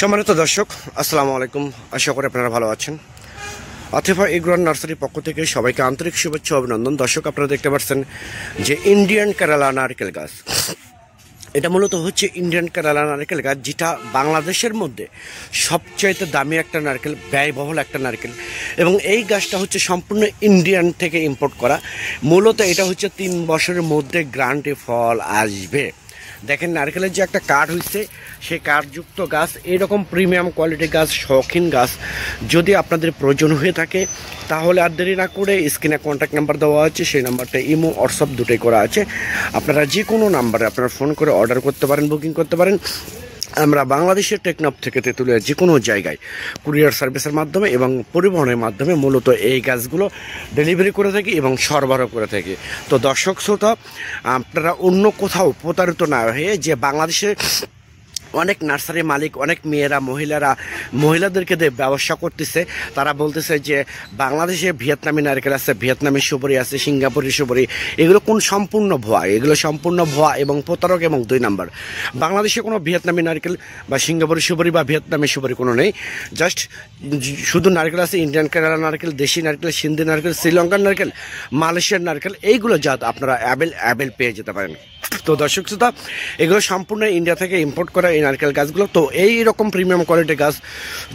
সম্মানিত দর্শক, আসসালামু আলাইকুম। আশা করি আপনারা ভালো আছেন। আতিফা এগ্রো নার্সারির পক্ষ থেকে সবাইকে আন্তরিক শুভেচ্ছা ও অভিনন্দন। দর্শক, আপনারা দেখতে পাচ্ছেন যে ইন্ডিয়ান কেরালা নারকেল গাছ, এটা মূলত হচ্ছে ইন্ডিয়ান কেরালা নারকেল গাছ, যেটা বাংলাদেশের মধ্যে সবচাইতে দামি একটা নারকেল, ব্যয়বহুল একটা নারকেল। এবং এই গাছটা হচ্ছে সম্পূর্ণ ইন্ডিয়ান থেকে ইম্পোর্ট করা। মূলত এটা হচ্ছে 3 বছরের মধ্যে গ্রান্টে ফল আসবে। দেখেন, নারকেলের যে একটা কাঠ হয়েছে, সেই কাঠযুক্ত গাছ, এইরকম প্রিমিয়াম কোয়ালিটি গাছ, শৌখিন গাছ যদি আপনাদের প্রয়োজন হয়ে থাকে, তাহলে আর দেরি না করে স্ক্রিনে কন্ট্যাক্ট নাম্বার দেওয়া আছে, সেই নাম্বারটা ইমো হোয়াটসঅ্যাপ দুটোই করা আছে। আপনারা যে কোনো নাম্বারে আপনারা ফোন করে অর্ডার করতে পারেন, বুকিং করতে পারেন। আমরা বাংলাদেশের টেকনাফ থেকে তেঁতুলিয়া যে কোনো জায়গায় কুরিয়ার সার্ভিসের মাধ্যমে এবং পরিবহনের মাধ্যমে মূলত এই গাছগুলো ডেলিভারি করে থাকি এবং সরবরাহ করে থাকি। তো দর্শক শ্রোতা, আপনারা অন্য কোথাও প্রতারিত না হয়ে, যে বাংলাদেশে অনেক নার্সারি মালিক, অনেক মেয়েরা, মহিলাদেরকে দিয়ে ব্যবসা করতেছে, তারা বলতেছে যে বাংলাদেশে ভিয়েতনামি নারকেল আছে, ভিয়েতনামি সুপারি আছে, সিঙ্গাপুরি সুপারি, এগুলো কোন সম্পূর্ণ ভুয়া। এগুলো সম্পূর্ণ ভুয়া এবং প্রতারক। এবং 2 নাম্বার, বাংলাদেশে কোনো ভিয়েতনামি নারকেল বা সিঙ্গাপুরি সুপারি বা ভিয়েতনামি সুপারি কোনো নেই। জাস্ট শুধু নারকেল আছে ইন্ডিয়ান কেরালা নারকেল, দেশি নারকেল, সিন্ধি নারকেল, শ্রীলঙ্কার নারকেল, মালয়েশিয়ার নারকেল, এইগুলো জাত আপনারা অ্যাভেল পেয়ে যেতে পারেন। তো দর্শক শ্রোতা, এগুলো সম্পূর্ণ ইন্ডিয়া থেকে ইম্পোর্ট করা এই নারকেল গাছগুলো। তো এই রকম প্রিমিয়াম কোয়ালিটির গাছ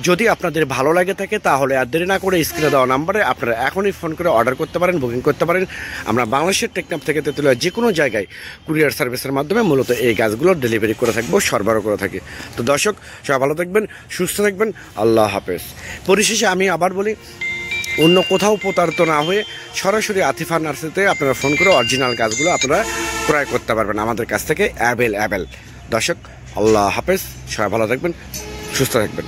যদি আপনাদের ভালো লাগে থাকে, তাহলে আর দেরি না করে স্ক্রিনে দেওয়া নাম্বারে আপনারা এখনই ফোন করে অর্ডার করতে পারেন, বুকিং করতে পারেন। আমরা বাংলাদেশের টেকনাফ থেকে তেঁতুলিয়া যে কোনো জায়গায় কুরিয়ার সার্ভিসের মাধ্যমে মূলত এই গাছগুলো ডেলিভারি করে থাকবো, সরবরাহ করে থাকি। তো দর্শক, সবাই ভালো থাকবেন, সুস্থ থাকবেন। আল্লাহ হাফেজ। পরিশেষে আমি আবার বলি, অন্য কোথাও প্রতারিত না হয়ে সরাসরি আতিফা নার্সারিতে আপনারা ফোন করে অরিজিনাল গাছগুলো আপনারা ক্রয় করতে পারবেন আমাদের কাছ থেকে অ্যাভেল। দর্শক, আল্লাহ হাফেজ। সবাই ভালো থাকবেন, সুস্থ থাকবেন।